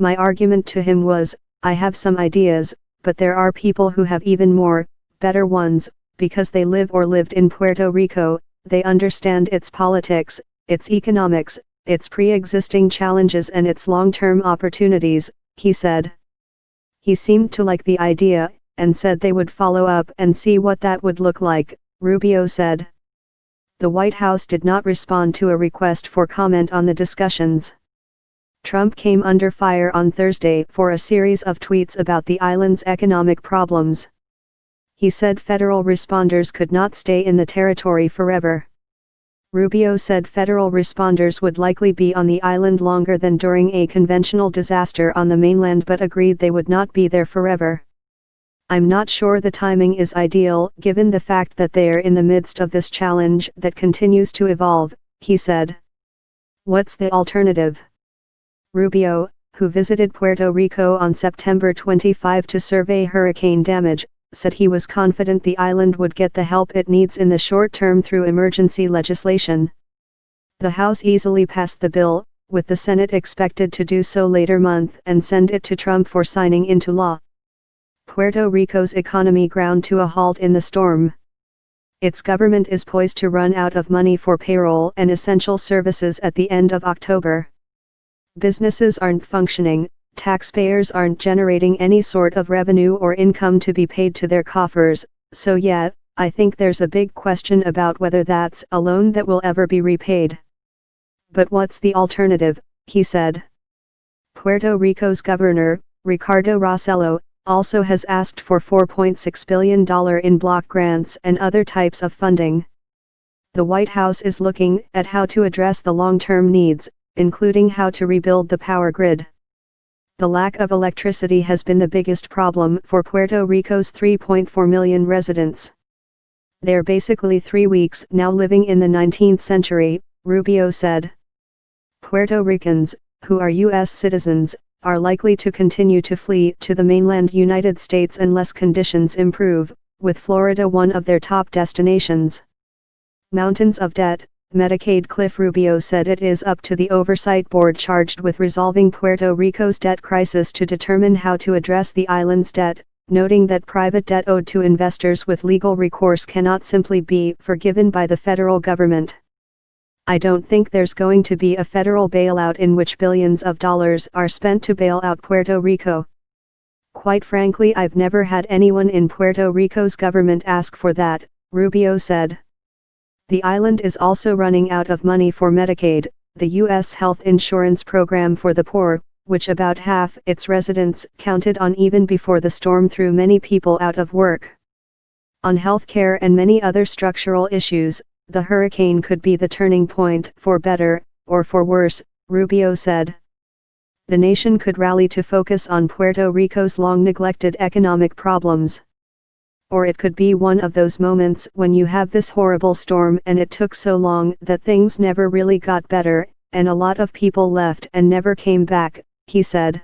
My argument to him was, I have some ideas, but there are people who have even more, better ones, because they live or lived in Puerto Rico, they understand its politics, its economics, its pre-existing challenges and its long-term opportunities, he said. He seemed to like the idea, and said they would follow up and see what that would look like, Rubio said. The White House did not respond to a request for comment on the discussions. Trump came under fire on Thursday for a series of tweets about the island's economic problems. He said federal responders could not stay in the territory forever. Rubio said federal responders would likely be on the island longer than during a conventional disaster on the mainland, but agreed they would not be there forever. I'm not sure the timing is ideal, given the fact that they are in the midst of this challenge that continues to evolve, he said. What's the alternative? Rubio, who visited Puerto Rico on September 25 to survey hurricane damage, said he was confident the island would get the help it needs in the short term through emergency legislation. The House easily passed the bill, with the Senate expected to do so later month and send it to Trump for signing into law. Puerto Rico's economy ground to a halt in the storm. Its government is poised to run out of money for payroll and essential services at the end of October. Businesses aren't functioning, taxpayers aren't generating any sort of revenue or income to be paid to their coffers, so yeah, I think there's a big question about whether that's a loan that will ever be repaid. But what's the alternative, he said. Puerto Rico's governor, Ricardo Rossello, also has asked for $4.6 billion in block grants and other types of funding. The White House is looking at how to address the long-term needs, including how to rebuild the power grid. The lack of electricity has been the biggest problem for Puerto Rico's 3.4 million residents. They're basically 3 weeks now living in the 19th century, Rubio said. Puerto Ricans, who are U.S. citizens, are likely to continue to flee to the mainland United States unless conditions improve, with Florida one of their top destinations. Mountains of debt, Medicaid cliff. Rubio said it is up to the oversight board charged with resolving Puerto Rico's debt crisis to determine how to address the island's debt, noting that private debt owed to investors with legal recourse cannot simply be forgiven by the federal government. I don't think there's going to be a federal bailout in which billions of dollars are spent to bail out Puerto Rico. Quite frankly, I've never had anyone in Puerto Rico's government ask for that, Rubio said. The island is also running out of money for Medicaid, the U.S. health insurance program for the poor, which about half its residents counted on even before the storm threw many people out of work. On healthcare and many other structural issues, the hurricane could be the turning point, for better, or for worse, Rubio said. The nation could rally to focus on Puerto Rico's long-neglected economic problems. Or it could be one of those moments when you have this horrible storm and it took so long that things never really got better, and a lot of people left and never came back, he said.